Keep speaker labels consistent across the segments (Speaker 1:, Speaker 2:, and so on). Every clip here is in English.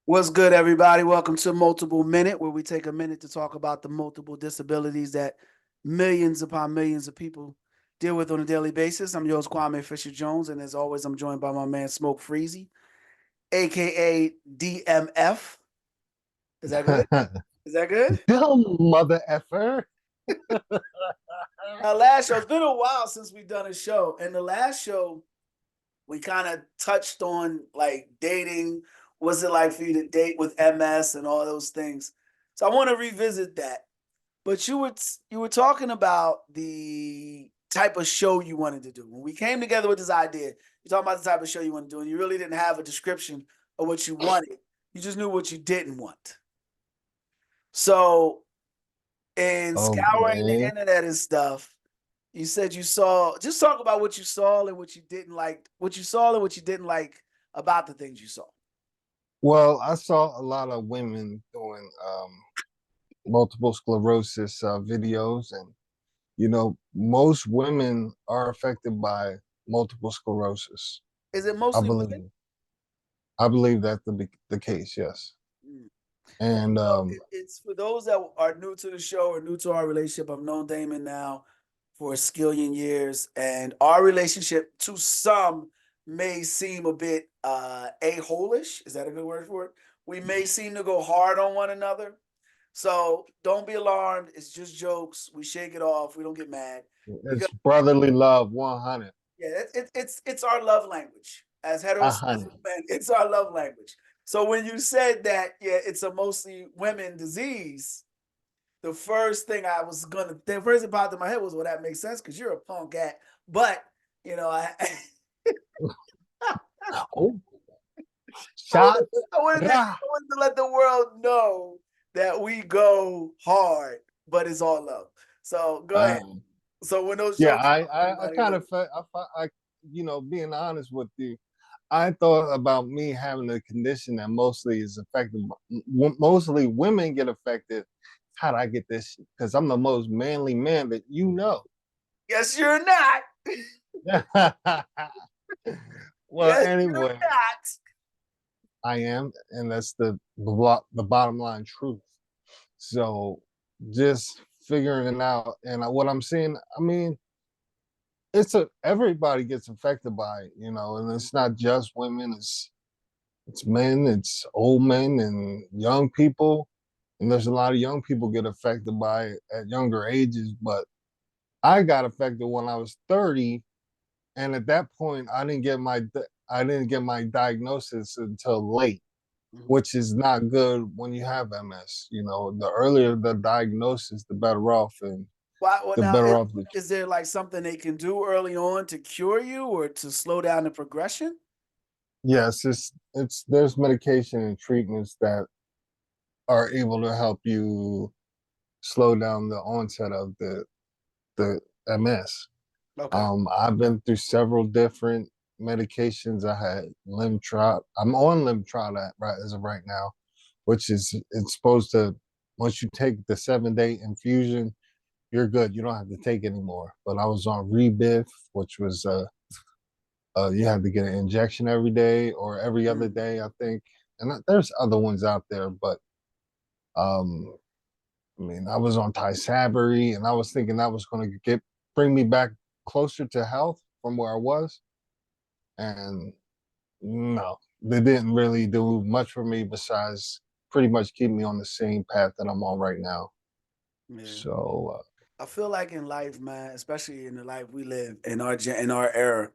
Speaker 1: What's good, everybody? Welcome to Multiple Minute, where we take a minute to talk about the multiple disabilities that millions upon millions of people deal with on a daily basis. I'm yours, Kwame Fisher Jones, and as always, I'm joined by my man Smoke Freezy, aka DMF. Is that good? Is that good?
Speaker 2: Dumb mother effer.
Speaker 1: Last show, it's been a while since we've done a show, and the last show we kind of touched on like dating. What's it like for you to date with MS and all those things? So I want to revisit that. But you were talking about the type of show you wanted to do. When we came together with this idea, you're talking about the type of show you want to do, and you really didn't have a description of what you wanted. You just knew what you didn't want. So in scouring the
Speaker 2: Okay.
Speaker 1: internet and stuff, you said you saw just talk about what you saw and what you didn't like, what you saw and what you didn't like about the things you saw.
Speaker 2: Well, I saw a lot of women doing multiple sclerosis videos, and most women are affected by multiple sclerosis.
Speaker 1: Is it
Speaker 2: I
Speaker 1: mostly women?
Speaker 2: believe. I believe that's the case. Yes,
Speaker 1: Mm.
Speaker 2: and
Speaker 1: So it's for those that are new to the show or new to our relationship. I've known Damon now for a skillion years, and our relationship to some may seem a bit a-holish. Is that a good word for it? We may seem to go hard on one another. So don't be alarmed. It's just jokes. We shake it off. We don't get mad because
Speaker 2: it's brotherly love 100.
Speaker 1: yeah, it's our love language as
Speaker 2: A
Speaker 1: heterosexual
Speaker 2: hundred.
Speaker 1: men. It's our love language. So when you said that, yeah, it's a mostly women disease. The first thing popped in my head was, well, that makes sense because you're a punk at. But you know,
Speaker 2: Oh,
Speaker 1: I wanted,
Speaker 2: shots. Rah.
Speaker 1: I wanted to let the world know that we go hard, but it's all love. So go ahead.
Speaker 2: Um,
Speaker 1: So when those
Speaker 2: yeah,
Speaker 1: jokes,
Speaker 2: I
Speaker 1: everybody
Speaker 2: kind
Speaker 1: knows.
Speaker 2: of felt, being honest with you, I thought about me having a condition that mostly is affected. Mostly women get affected. How would I get this? Because I'm the most manly man that you know.
Speaker 1: Yes, you're not.
Speaker 2: Well,
Speaker 1: Yes, you're
Speaker 2: anyway,
Speaker 1: not.
Speaker 2: I am, and that's the bottom line truth. So just figuring it out, and what I'm seeing, I mean, everybody gets affected by it, and it's not just women. It's men, it's old men and young people. And there's a lot of young people get affected by it at younger ages. But I got affected when I was 30. And at that point, I didn't get my diagnosis until late,
Speaker 1: Mhm.
Speaker 2: which is not good when you have MS. The earlier the diagnosis, the better off, and
Speaker 1: Why, well,
Speaker 2: the
Speaker 1: now,
Speaker 2: better off the.
Speaker 1: is there like something they can do early on to cure you or to slow down the progression?
Speaker 2: Yes, it's there's medication and treatments that are able to help you slow down the onset of the MS.
Speaker 1: Okay.
Speaker 2: I've been through several different medications. I had Limtrot. I'm on Limtrot right as of right now, which is it's supposed to once you take the 7-day infusion, you're good. You don't have to take anymore. But I was on Rebif, which was you had to get an injection every day or every other
Speaker 1: Mm.
Speaker 2: day, I think. And there's other ones out there, but um, I mean, I was on Tysabri, and I was thinking that was going to get bring me back closer to health from where I was, and no, they didn't really do much for me besides pretty much keep me on the same path that I'm on right now.
Speaker 1: Yeah.
Speaker 2: So
Speaker 1: I feel like in life, man, especially in the life we live in our era,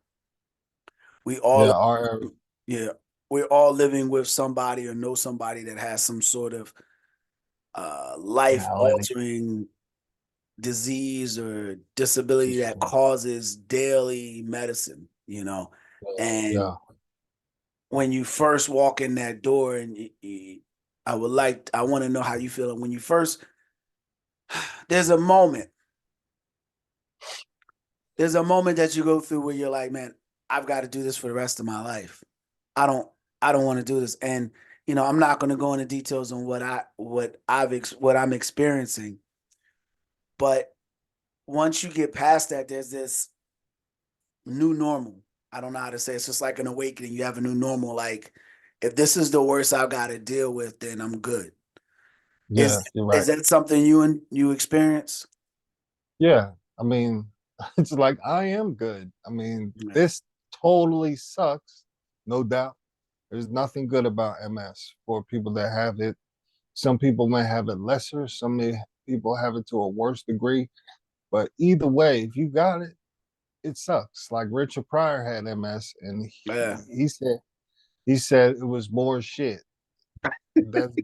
Speaker 1: we all
Speaker 2: yeah, our
Speaker 1: yeah, we're all living with somebody or know somebody that has some sort of life
Speaker 2: malady.
Speaker 1: altering disease or disability that causes daily medicine, And
Speaker 2: Yeah,
Speaker 1: when you first walk in that door and I want to know how you feel when you first there's a moment there's a moment that you go through where you're like, man, I've got to do this for the rest of my life. I don't I don't want to do this. And I'm not going to go into details on what I'm experiencing, but once you get past that, there's this new normal. I don't know how to say it. It's just like an awakening. You have a new normal. Like if this is the worst I've got to deal with, then I'm good. Is
Speaker 2: Yeah, you're
Speaker 1: is
Speaker 2: right.
Speaker 1: that something you experience?
Speaker 2: Yeah, I mean, it's like I am good. I mean,
Speaker 1: Yeah.
Speaker 2: this totally sucks, no doubt. There's nothing good about MS for people that have it. Some people may have it lesser, people have it to a worse degree. But either way, if you got it, it sucks. Like Richard Pryor had MS, and
Speaker 1: Yeah.
Speaker 2: he said it was more shit. That's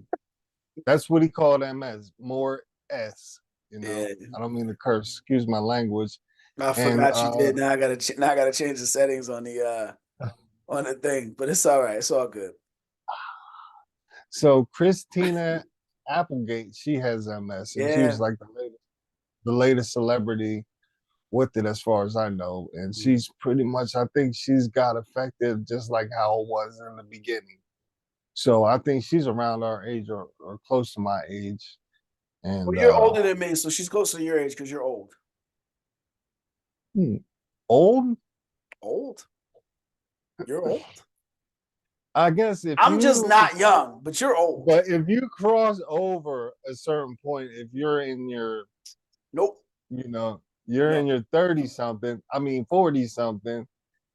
Speaker 2: that's what he called MS, more S. You know,
Speaker 1: Yeah.
Speaker 2: I don't mean to curse. Excuse my language.
Speaker 1: I
Speaker 2: And
Speaker 1: forgot you did. Now I gotta change the settings on the thing, but it's all right. It's all good.
Speaker 2: so Christina Applegate, she has MS, and she was
Speaker 1: Yeah.
Speaker 2: like the latest celebrity with it, as far as I know. And
Speaker 1: Mm.
Speaker 2: she's pretty much, I think she's got affected just like how it was in the beginning. So I think she's around our age or close to my age.
Speaker 1: Well,
Speaker 2: And
Speaker 1: you're older than me, so she's close to your age because you're old.
Speaker 2: hmm, old,
Speaker 1: Old? You're old.
Speaker 2: I guess if
Speaker 1: I'm just
Speaker 2: you,
Speaker 1: not young, but you're old.
Speaker 2: but if you cross over a certain point, if you're in your,
Speaker 1: Nope.
Speaker 2: you know, you're in
Speaker 1: Nope.
Speaker 2: your 30 something, I mean 40 something,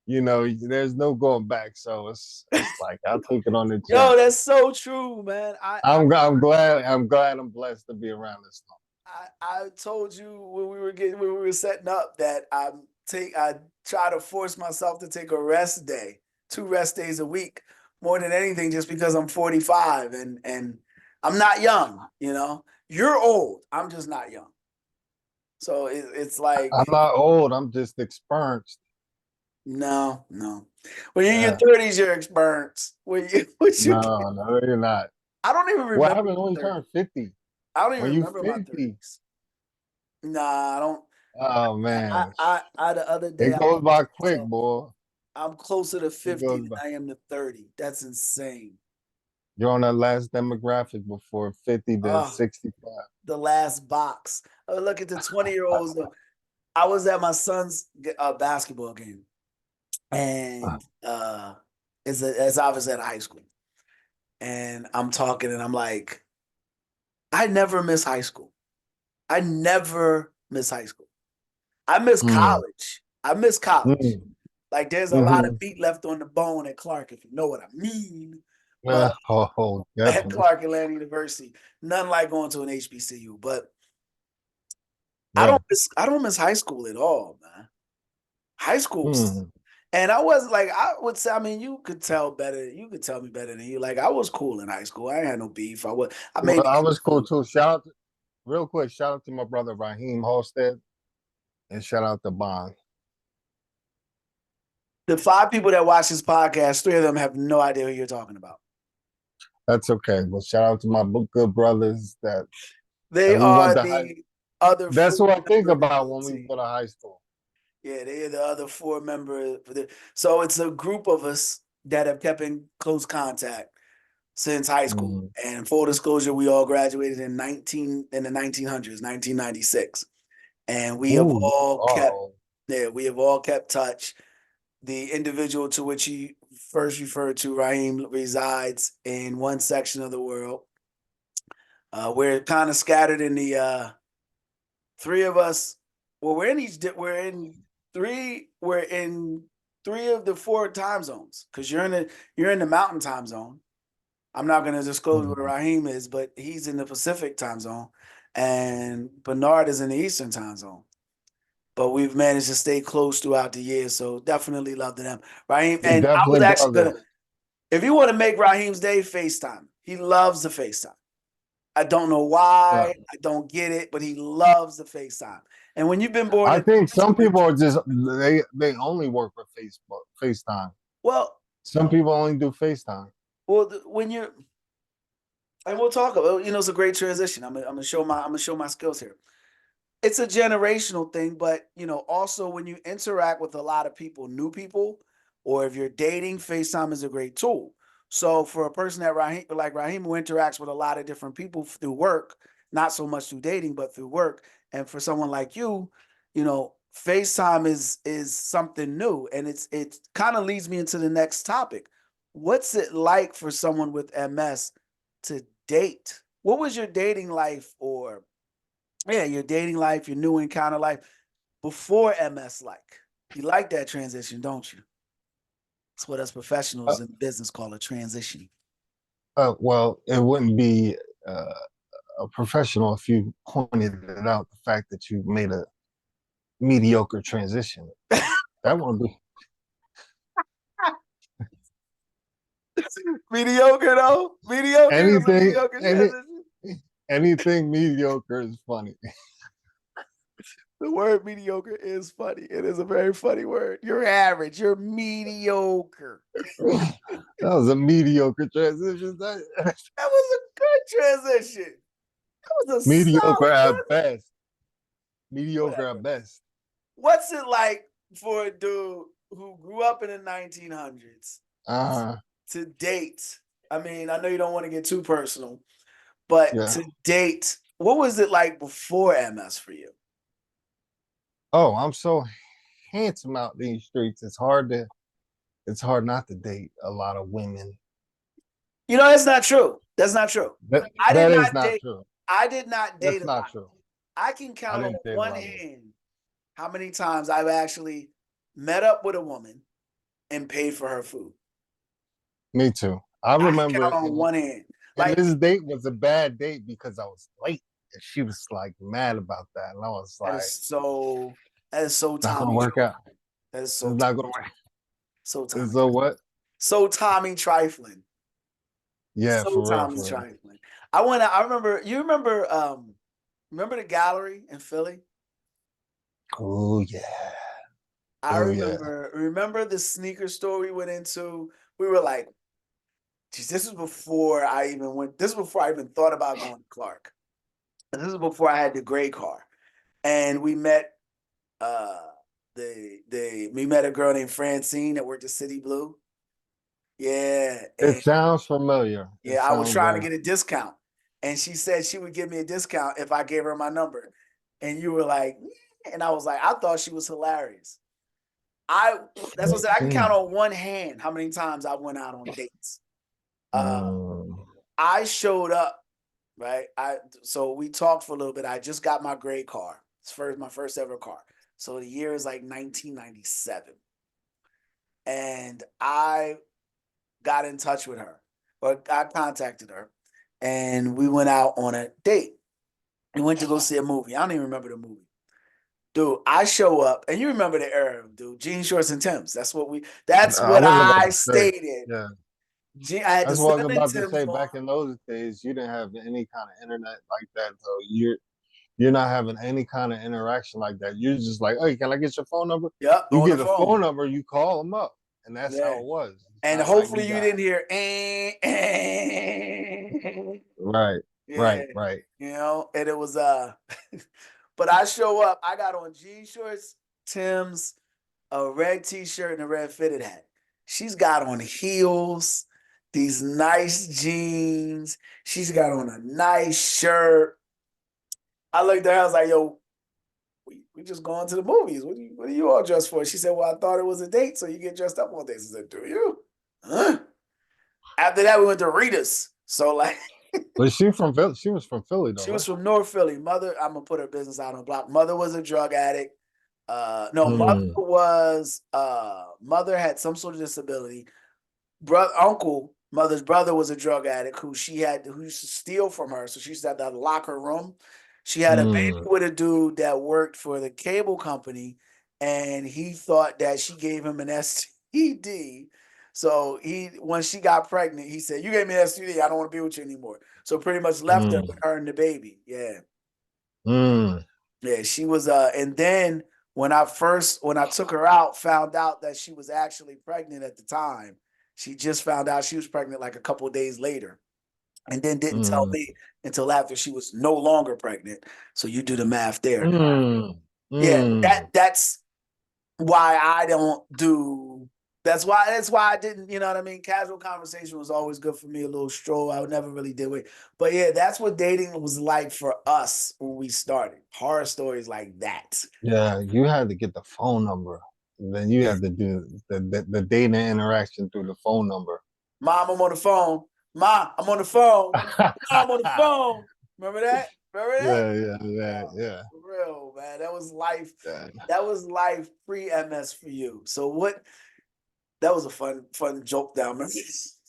Speaker 2: there's no going back. So it's like I'll take it on the chin.
Speaker 1: Yo, that's so true, man.
Speaker 2: I'm glad I'm blessed to be around this long.
Speaker 1: I told you when we were setting up that I try to force myself to take a rest day, 2 rest days a week, more than anything, just because I'm 45 and I'm not young. You're old. I'm just not young. So it's
Speaker 2: I'm
Speaker 1: like
Speaker 2: not old. I'm just experienced.
Speaker 1: no, no. When you're in your
Speaker 2: Yeah.
Speaker 1: 30s, you're experienced. When you
Speaker 2: No, no, you're not.
Speaker 1: I don't even
Speaker 2: What
Speaker 1: remember
Speaker 2: happened
Speaker 1: my
Speaker 2: when you
Speaker 1: 30s.
Speaker 2: turn 50?
Speaker 1: I don't even
Speaker 2: When you
Speaker 1: remember my
Speaker 2: 50?
Speaker 1: 30s. Nah, I don't.
Speaker 2: Oh
Speaker 1: I,
Speaker 2: man.
Speaker 1: I, I the other day
Speaker 2: It
Speaker 1: I
Speaker 2: goes
Speaker 1: told
Speaker 2: by quick,
Speaker 1: myself
Speaker 2: boy.
Speaker 1: I'm closer to
Speaker 2: It
Speaker 1: 50
Speaker 2: goes
Speaker 1: than
Speaker 2: by.
Speaker 1: I am to 30. That's insane.
Speaker 2: You're on that last demographic before 50 to
Speaker 1: Oh,
Speaker 2: 65.
Speaker 1: the last box. I look at the 20-year-olds. I was at my son's basketball game, and it's obviously at high school. And I'm talking, and I'm like, I never miss high school. I never miss high school. I miss
Speaker 2: Mm,
Speaker 1: college. I miss college.
Speaker 2: mm,
Speaker 1: Like there's a lot of
Speaker 2: mm-hmm.
Speaker 1: meat left on the bone at Clark, if you know what I mean. But
Speaker 2: Yeah, oh,
Speaker 1: at
Speaker 2: definitely.
Speaker 1: Clark Atlanta University, nothing like going to an HBCU. But
Speaker 2: Yeah.
Speaker 1: I don't miss high school at all, man. High school,
Speaker 2: Mm.
Speaker 1: and I was like, I would say, I mean, you could tell better. You could tell me better than you. Like I was cool in high school. I ain't had no beef. I
Speaker 2: Well,
Speaker 1: made
Speaker 2: I
Speaker 1: the
Speaker 2: was cool too. Real quick, shout out to my brother Raheem Halstead and shout out to Bond.
Speaker 1: the 5 people that watch this podcast. 3 of them have no idea who you're talking about.
Speaker 2: That's okay. But shout out to my good brothers that
Speaker 1: They
Speaker 2: we went
Speaker 1: are
Speaker 2: to high.
Speaker 1: the other
Speaker 2: That's
Speaker 1: four
Speaker 2: what I think
Speaker 1: members of
Speaker 2: about
Speaker 1: the
Speaker 2: when we
Speaker 1: team.
Speaker 2: go to high school.
Speaker 1: Yeah, they are the other 4 members. So it's a group of us that have kept in close contact since high school.
Speaker 2: Mm.
Speaker 1: And full disclosure, we all graduated in the 1900s, 1996, and
Speaker 2: Ooh, you are.
Speaker 1: we have all kept touch. The individual to which he first referred to, Raheem, resides in one section of the world. We're kind of scattered in the 3 of us. Well, we're in 3 of the 4 time zones because you're in the mountain time zone. I'm not going to disclose where
Speaker 2: Mm.
Speaker 1: Raheem is, but he's in the Pacific time zone, and Bernard is in the Eastern time zone. But we've managed to stay close throughout the years, so definitely love to them. Raheem,
Speaker 2: We
Speaker 1: and I was
Speaker 2: definitely
Speaker 1: actually
Speaker 2: brothers.
Speaker 1: gonna, if you want to make Raheem's day, FaceTime. He loves the FaceTime. I don't know
Speaker 2: Yeah.
Speaker 1: why. I don't get it, but he loves the FaceTime. And when you've been born
Speaker 2: I
Speaker 1: in
Speaker 2: think some people are just they only work with Facebook, FaceTime.
Speaker 1: well,
Speaker 2: Some people only do FaceTime.
Speaker 1: when you're and we'll talk about, it's a great transition. I'm gonna show my skills here. It's a generational thing, but also when you interact with a lot of people, new people, or if you're dating, FaceTime is a great tool. So for a person that Raheem who interacts with a lot of different people through work, not so much through dating, but through work, and for someone like FaceTime is something new, and it kind of leads me into the next topic. what's it like for someone with MS to date? What was your dating life, or yeah, your dating life, your new encounter life before MS like? You like that transition, don't you? It's what us
Speaker 2: Uh,
Speaker 1: professionals in business call a transition.
Speaker 2: well, it wouldn't be uh, a professional if you pointed it out the fact that you made a mediocre transition. That won't be
Speaker 1: Mediocre though. Mediocre was a
Speaker 2: anything.
Speaker 1: mediocre transition.
Speaker 2: Anything mediocre is funny.
Speaker 1: The word mediocre is funny. It is a very funny word. You're average. You're mediocre.
Speaker 2: That was a mediocre transition.
Speaker 1: That was a good transition. That was a
Speaker 2: Mediocre
Speaker 1: solid
Speaker 2: at
Speaker 1: transition.
Speaker 2: best. Mediocre at
Speaker 1: Whatever.
Speaker 2: best.
Speaker 1: What's it like for a dude who grew up in the 1900s
Speaker 2: Uh
Speaker 1: to date? I mean, I know you don't want to get too personal, but
Speaker 2: yeah.
Speaker 1: to date, what was it like before MS for you?
Speaker 2: Oh, I'm so handsome out these streets. It's hard not to date a lot of women.
Speaker 1: You know, that's not true. That's not true. I did
Speaker 2: That is
Speaker 1: not
Speaker 2: not
Speaker 1: date.
Speaker 2: true.
Speaker 1: I did not date
Speaker 2: That's
Speaker 1: a
Speaker 2: not
Speaker 1: lot.
Speaker 2: true.
Speaker 1: I can
Speaker 2: I
Speaker 1: count on
Speaker 2: didn't date a
Speaker 1: one
Speaker 2: lot of women.
Speaker 1: hand how many times I've actually met up with a woman and paid for her food.
Speaker 2: Me too. I
Speaker 1: I can
Speaker 2: remember,
Speaker 1: count on one hand.
Speaker 2: and
Speaker 1: Like
Speaker 2: this date was a bad date because I was late. And she was like mad about that. And I was
Speaker 1: that
Speaker 2: like,
Speaker 1: is so that is so
Speaker 2: not gonna
Speaker 1: Tommy
Speaker 2: work out.
Speaker 1: trifling. That is
Speaker 2: It's
Speaker 1: so
Speaker 2: not
Speaker 1: Tommy
Speaker 2: gonna work.
Speaker 1: so
Speaker 2: And
Speaker 1: Tommy
Speaker 2: so what?
Speaker 1: so Tommy trifling.
Speaker 2: Yeah,
Speaker 1: So
Speaker 2: for real,
Speaker 1: Tommy
Speaker 2: for real.
Speaker 1: trifling. I went out, I remember you remember the gallery in Philly?
Speaker 2: Oh yeah.
Speaker 1: I
Speaker 2: Oh yeah.
Speaker 1: remember the sneaker store we went into. We were like, geez, this is before I even went, this is before I even thought about going to Clark. And this is before I had the gray car. And we met uh we met a girl named Francine that worked at City Blue. Yeah.
Speaker 2: It
Speaker 1: And
Speaker 2: sounds familiar. It
Speaker 1: yeah, I was
Speaker 2: sounds
Speaker 1: trying to get a discount. And she said she would give me a discount if I gave her my number. And you were like, "Yeah." And I was like, I thought she was hilarious. I that's what I said. I can count on one hand how many times I went out on dates. Uh
Speaker 2: mm,
Speaker 1: I showed up, right? So we talked for a little bit. I just got my gray car. It's my first ever car. So the year is like 1997. And I got in touch with her, or I contacted her, and we went out on a date. We went to go see a movie. I don't even remember the movie. Dude, I show up, and you remember the era, dude. Jeans, shorts, and Timbs. That's
Speaker 2: I
Speaker 1: what
Speaker 2: was about
Speaker 1: I
Speaker 2: to say.
Speaker 1: stayed in.
Speaker 2: Yeah.
Speaker 1: I had the
Speaker 2: That's what I was
Speaker 1: cinnamon
Speaker 2: about to
Speaker 1: Timbs
Speaker 2: say.
Speaker 1: on.
Speaker 2: Back in those days, you didn't have any kind of internet like that. So you're not having any kind of interaction like that. You're just like, hey, can I get your phone number?
Speaker 1: Yep,
Speaker 2: You
Speaker 1: on the
Speaker 2: get a phone
Speaker 1: phone.
Speaker 2: number, you call them up. And that's
Speaker 1: Yeah.
Speaker 2: how it was. It's
Speaker 1: And
Speaker 2: not like
Speaker 1: hopefully
Speaker 2: you
Speaker 1: you
Speaker 2: got
Speaker 1: didn't hear eh.
Speaker 2: right,
Speaker 1: Yeah,
Speaker 2: right, right.
Speaker 1: and it was but I show up, I got on jean shorts, Tim's, a red t-shirt, and a red fitted hat. She's got on heels, these nice jeans. She's got on a nice shirt. I looked at her, I was like, yo, we just going to the movies. What are you all dressed for? She said, well, I thought it was a date, so you get dressed up on dates. I said, do you? Huh? After that, we went to Rita's. So like
Speaker 2: But she from Philly. She was from Philly though,
Speaker 1: she was
Speaker 2: right?
Speaker 1: from North Philly. Mother, I'm gonna put her business out on block. Mother was a drug addict. No,
Speaker 2: Mm,
Speaker 1: mother had some sort of disability. Brother, uncle, mother's brother was a drug addict who used to steal from her. So she used to have to lock her room. She had a baby
Speaker 2: mm,
Speaker 1: with a dude that worked for the cable company, and he thought that she gave him an STD. So when she got pregnant, he said, "You gave me an STD. I don't want to be with you anymore." So pretty much left her with
Speaker 2: mm,
Speaker 1: her and the baby. Yeah,
Speaker 2: mm,
Speaker 1: yeah. She was and then when I took her out, found out that she was actually pregnant at the time. She just found out she was pregnant like a couple of days later, and then didn't tell
Speaker 2: mm,
Speaker 1: me until after she was no longer pregnant. So you do the math there.
Speaker 2: mm,
Speaker 1: Yeah,
Speaker 2: mm.
Speaker 1: that's why I don't do. That's why I didn't. You know what I mean? Casual conversation was always good for me. A little stroll. I would never really did it. But yeah, that's what dating was like for us when we started. Horror stories like that.
Speaker 2: Yeah, you had to get the phone number. Then you
Speaker 1: Yeah.
Speaker 2: had to do the data interaction through the phone number.
Speaker 1: Mom, I'm on the phone. Ma, I'm on the phone. Ma, I'm on the phone. Remember that? Remember that?
Speaker 2: Yeah.
Speaker 1: For real, man. That was life.
Speaker 2: Yeah.
Speaker 1: That was life pre MS for you. So what? That was a fun joke down there.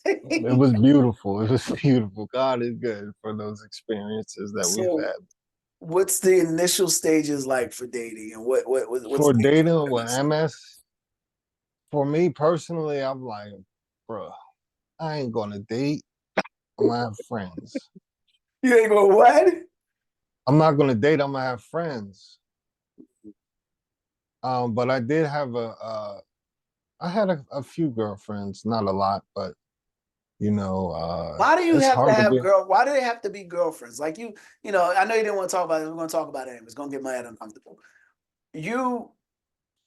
Speaker 2: It was beautiful. It was beautiful. God is good for those experiences that we've
Speaker 1: So,
Speaker 2: had.
Speaker 1: what's the initial stages like for dating, and what's
Speaker 2: For
Speaker 1: dating
Speaker 2: dating
Speaker 1: with
Speaker 2: with
Speaker 1: MS?
Speaker 2: MS, for me personally, I'm like, bro, I ain't gonna date. I'm gonna have friends.
Speaker 1: You ain't going what?
Speaker 2: I'm not gonna date. I'm gonna have friends. But I did have I had a few girlfriends, not a lot, but
Speaker 1: Why do you
Speaker 2: it's
Speaker 1: have to
Speaker 2: hard to
Speaker 1: have
Speaker 2: be.
Speaker 1: girl? Why do they have to be girlfriends? Like you know. I know you didn't want to talk about it. We're going to talk about it. It's going to get my head uncomfortable. You,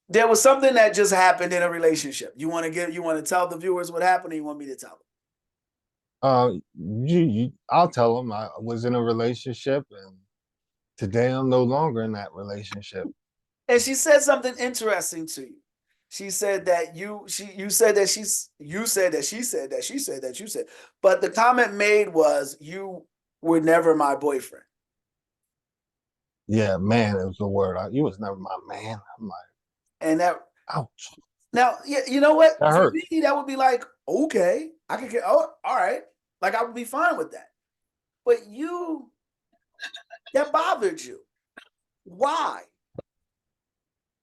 Speaker 1: there was something that just happened in a relationship. You want to tell the viewers what happened, or you want me to tell them?
Speaker 2: I'll tell them I was in a relationship, and today I'm no longer in that relationship.
Speaker 1: And she said something interesting to you. She said that you said that you said that she said that you said, but the comment made was you were never my boyfriend.
Speaker 2: Yeah, man, it was the word. You was never my man. I'm like,
Speaker 1: And that
Speaker 2: ouch,
Speaker 1: now, yeah, you know what?
Speaker 2: that
Speaker 1: For
Speaker 2: hurt.
Speaker 1: me, that would be like, okay, I could get, oh, all right. Like I would be fine with that. But you, that bothered you. Why?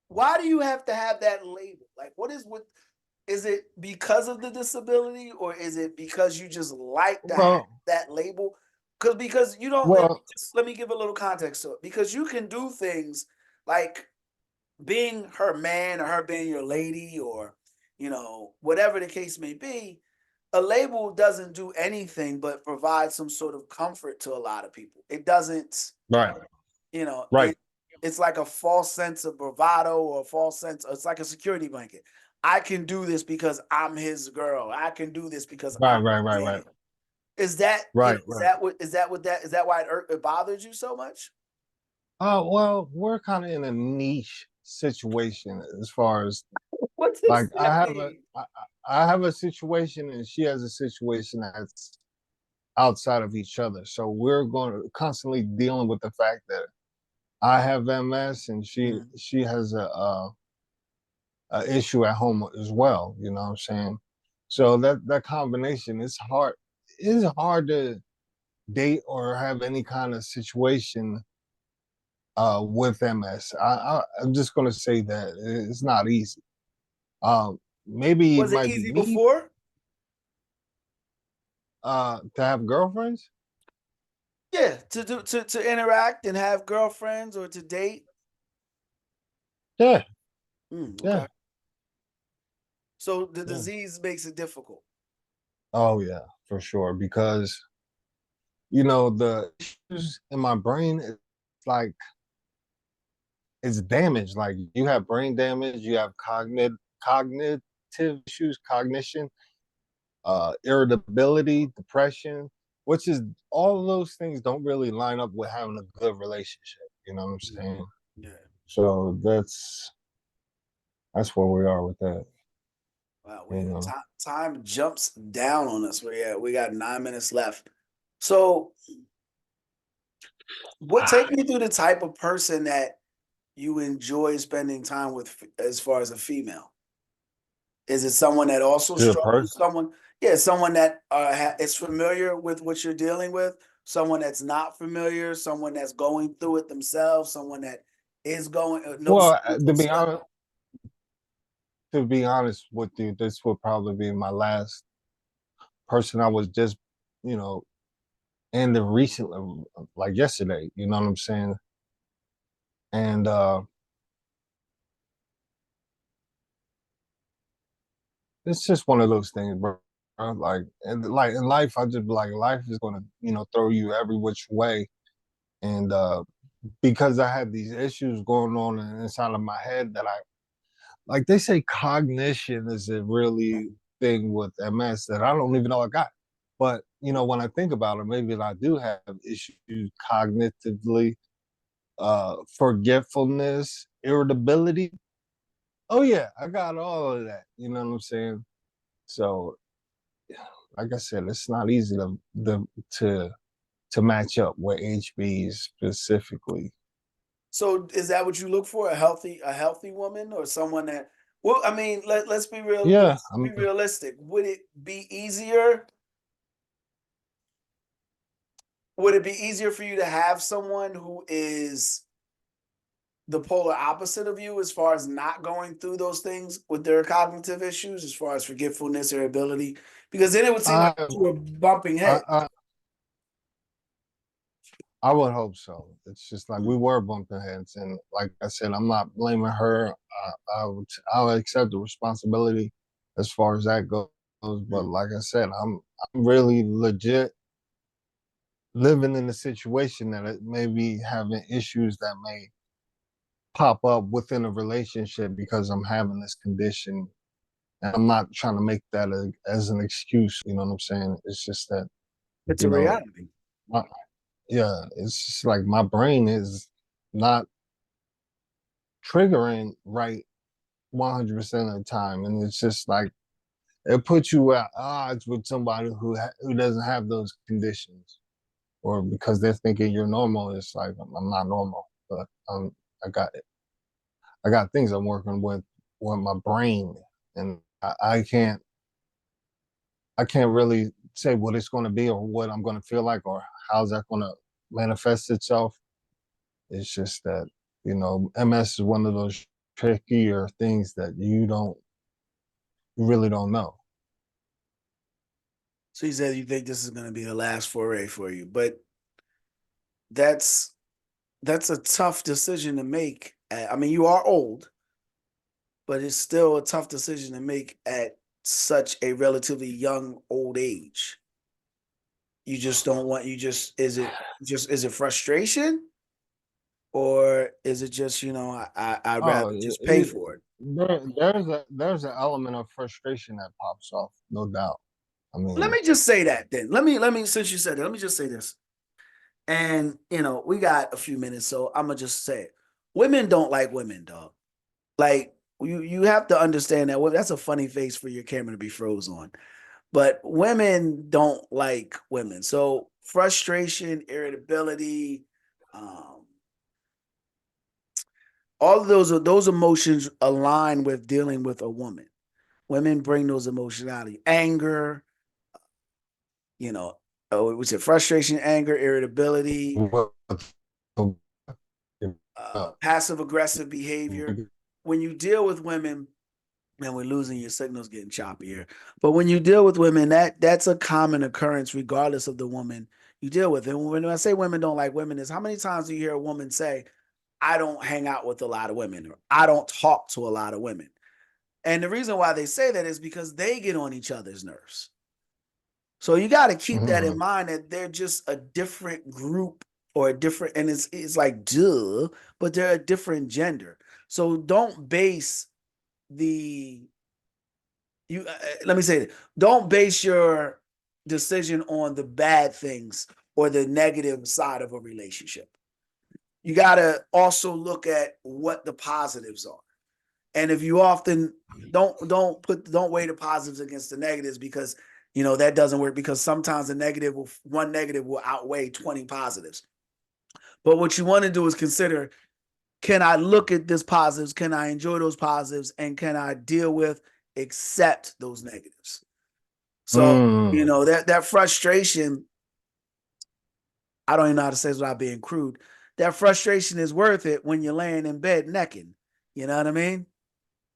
Speaker 1: Why do you have to have that label? Like, what is with, is it because of the disability or is it because you just like to have
Speaker 2: Well,
Speaker 1: that label? Because you don't,
Speaker 2: well,
Speaker 1: let me give a little context to it. Because you can do things like being her man or her being your lady or, whatever the case may be. A label doesn't do anything but provide some sort of comfort to a lot of people. It doesn't,
Speaker 2: right,
Speaker 1: you know,
Speaker 2: right,
Speaker 1: it it's like a false sense of bravado or a false sense. It's like a security blanket. I can do this because I'm his girl. I can do this because
Speaker 2: right,
Speaker 1: I'm
Speaker 2: right, right,
Speaker 1: his man.
Speaker 2: right,
Speaker 1: Is that
Speaker 2: right, right.
Speaker 1: is that why it bothers you so much?
Speaker 2: Well, we're kind of in a niche situation as far as
Speaker 1: What
Speaker 2: like
Speaker 1: does that mean?
Speaker 2: I have a situation and she has a situation that's outside of each other. So we're going to constantly dealing with the fact that I have MS and
Speaker 1: Mhm.
Speaker 2: she has a issue at home as well. You know what I'm saying? So that combination is hard. It's hard to date or have any kind of situation with MS. I'm just gonna say that it's not easy. Maybe it
Speaker 1: Was it
Speaker 2: might be
Speaker 1: easy
Speaker 2: me
Speaker 1: before?
Speaker 2: to have girlfriends.
Speaker 1: Yeah, to interact and have girlfriends or to date.
Speaker 2: Yeah,
Speaker 1: Okay.
Speaker 2: yeah,
Speaker 1: So the
Speaker 2: yeah.
Speaker 1: disease makes it difficult.
Speaker 2: Oh yeah, for sure. Because the issues in my brain, it's like it's damaged. Like you have brain damage, you have cognitive issues, cognition, irritability, depression, which is all of those things don't really line up with having a good relationship. You know what I'm
Speaker 1: Mm.
Speaker 2: saying?
Speaker 1: Yeah.
Speaker 2: So that's where we are with that.
Speaker 1: Wow.
Speaker 2: You know.
Speaker 1: Time jumps down on us. We got 9 minutes left. So what take me through the type of person that you enjoy spending time with as far as a female? Is it someone that also
Speaker 2: To a
Speaker 1: struggles?
Speaker 2: person.
Speaker 1: Yeah, someone that is familiar with what you're dealing with, someone that's not familiar, someone that's going through it themselves, someone that is going knows
Speaker 2: Well,
Speaker 1: themselves.
Speaker 2: to be honest with you, this will probably be my last person I was just, you know, in the recently, like yesterday. You know what I'm saying? And it's just one of those things, bro. Like and like in life, I just be like life is gonna, throw you every which way. And because I had these issues going on inside of my head that I like they say cognition is a really thing with MS that I don't even know I got. But when I think about it, maybe I do have issues cognitively, forgetfulness, irritability. Oh yeah, I got all of that. You know what I'm saying? So like I said, it's not easy to to match up with HBs specifically.
Speaker 1: So is that what you look for? A healthy woman or someone that well, I mean, let's be real,
Speaker 2: Yeah,
Speaker 1: let's be realistic. Would it be easier? Would it be easier for you to have someone who is the polar opposite of you as far as not going through those things with their cognitive issues, as far as forgetfulness or ability? Because then it would seem like
Speaker 2: I
Speaker 1: you were bumping
Speaker 2: I,
Speaker 1: heads.
Speaker 2: I I would hope so. It's just like we were bumping heads, and like I said, I'm not blaming her. I'll accept the responsibility as far as that goes. But
Speaker 1: Mm.
Speaker 2: like I said, I'm really legit living in a situation that it may be having issues that may pop up within a relationship because I'm having this condition. And I'm not trying to make that as an excuse. You know what I'm saying? It's just that,
Speaker 1: It's
Speaker 2: you
Speaker 1: a
Speaker 2: know,
Speaker 1: reality.
Speaker 2: my, yeah, it's just like my brain is not triggering right 100% of the time. And it's just like, it puts you at odds with somebody who doesn't have those conditions, or because they're thinking you're normal. It's like, I'm not normal, but I got I got things I'm working with my brain, and I can't really say what it's going to be or what I'm going to feel like or how's that going to manifest itself. It's just that, MS is one of those trickier things that you really don't know.
Speaker 1: So you said you think this is going to be the last foray for you, but that's that's a tough decision to make. I mean, you are old, but it's still a tough decision to make at such a relatively young old age. You just don't want you just is it frustration or is it just I'd
Speaker 2: Oh,
Speaker 1: rather just pay for it.
Speaker 2: there's an element of frustration that pops off, no doubt. I
Speaker 1: Let
Speaker 2: mean,
Speaker 1: me just say that then. Let me since you said that, let me just say this. And we got a few minutes, so I'm gonna just say it. Women don't like women, dog. Like you have to understand that. Well, that's a funny face for your camera to be froze on. But women don't like women. So frustration, irritability, um, all of those emotions align with dealing with a woman. Women bring those emotionality, anger, you know, was it frustration, anger, irritability,
Speaker 2: what,
Speaker 1: passive aggressive behavior. When you deal with women, and we're losing your signals getting choppier. But when you deal with women, that's a common occurrence, regardless of the woman you deal with. And when I say women don't like women, is how many times do you hear a woman say, "I don't hang out with a lot of women," or "I don't talk to a lot of women." And the reason why they say that is because they get on each other's nerves. So you got to keep that in
Speaker 2: Mhm.
Speaker 1: mind that they're just a different group or a different, and it's like duh, but they're a different gender. So don't base the let me say it. Don't base your decision on the bad things or the negative side of a relationship. You got to also look at what the positives are. And if you often don't weigh the positives against the negatives because that doesn't work because sometimes one negative will outweigh 20 positives. But what you want to do is consider, can I look at this positives? Can I enjoy those positives? And can I deal with, accept those negatives? So,
Speaker 2: Mm.
Speaker 1: that frustration, I don't even know how to say this without being crude. That frustration is worth it when you're laying in bed necking. You know what I mean?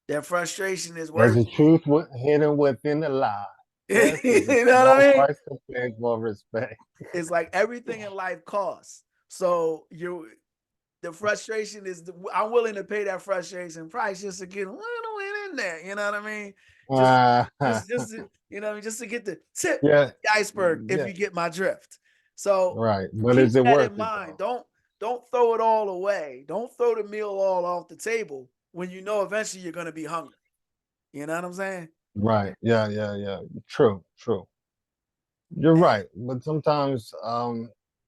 Speaker 1: That frustration is
Speaker 2: There's
Speaker 1: worth
Speaker 2: a truth hidden within the lie. Yes, there's a
Speaker 1: it. You know what
Speaker 2: small
Speaker 1: I mean?
Speaker 2: price to pay for respect.
Speaker 1: It's like everything in life costs. So the frustration is I'm willing to pay that frustration price just to get a little bit in there. You know what I mean? Just
Speaker 2: Uh,
Speaker 1: just to, just to get the tip
Speaker 2: yeah,
Speaker 1: of the iceberg, if
Speaker 2: yeah,
Speaker 1: you get my drift. So
Speaker 2: right. But
Speaker 1: keep
Speaker 2: is it
Speaker 1: that
Speaker 2: worth
Speaker 1: in
Speaker 2: it
Speaker 1: mind.
Speaker 2: though?
Speaker 1: Don't throw it all away. Don't throw the meal all off the table when you know eventually you're gonna be hungry. You know what I'm saying?
Speaker 2: Right. Yeah, yeah, yeah. True, true. You're
Speaker 1: And
Speaker 2: right. But sometimes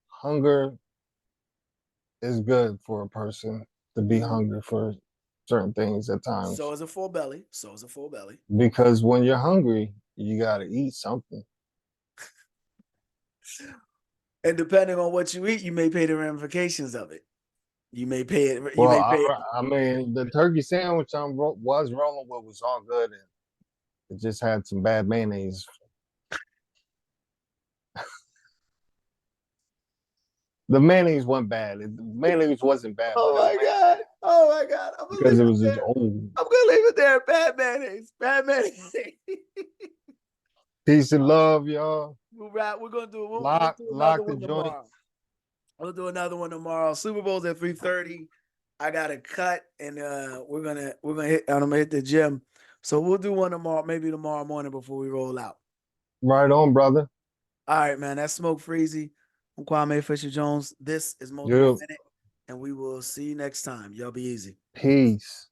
Speaker 2: hunger is good for a person to be
Speaker 1: mhm.
Speaker 2: hungry for certain things at
Speaker 1: So
Speaker 2: times.
Speaker 1: is a full belly. So is a full belly.
Speaker 2: Because when you're hungry, you gotta eat something.
Speaker 1: And depending on what you eat, you may pay the ramifications of it. You may pay it. You
Speaker 2: Well,
Speaker 1: may pay it.
Speaker 2: I mean, the turkey sandwich was rolling with was all good, and it just had some bad mayonnaise. The mayonnaise wasn't bad. The mayonnaise wasn't bad, but
Speaker 1: Oh
Speaker 2: it was
Speaker 1: my god!
Speaker 2: mayonnaise
Speaker 1: Oh my god! I'm gonna
Speaker 2: because
Speaker 1: leave
Speaker 2: it
Speaker 1: it
Speaker 2: was just
Speaker 1: there.
Speaker 2: old.
Speaker 1: I'm gonna leave it there. Bad mayonnaise. Bad mayonnaise.
Speaker 2: Peace and love, y'all.
Speaker 1: We'll wrap. We're gonna do. We'll
Speaker 2: Lock,
Speaker 1: do another
Speaker 2: lock the
Speaker 1: one
Speaker 2: joint.
Speaker 1: tomorrow. We'll do another one tomorrow. Super Bowl's at 3:30. I got a cut, and we're gonna hit. And I'm gonna hit the gym. So we'll do one tomorrow. Maybe tomorrow morning before we roll out.
Speaker 2: Right on, brother.
Speaker 1: All right, man. That's Smoke Freezy. I'm Kwame Fisher Jones. This is Multiple
Speaker 2: Yeah.
Speaker 1: Minute, and we will see you next time. Y'all be easy.
Speaker 2: Peace.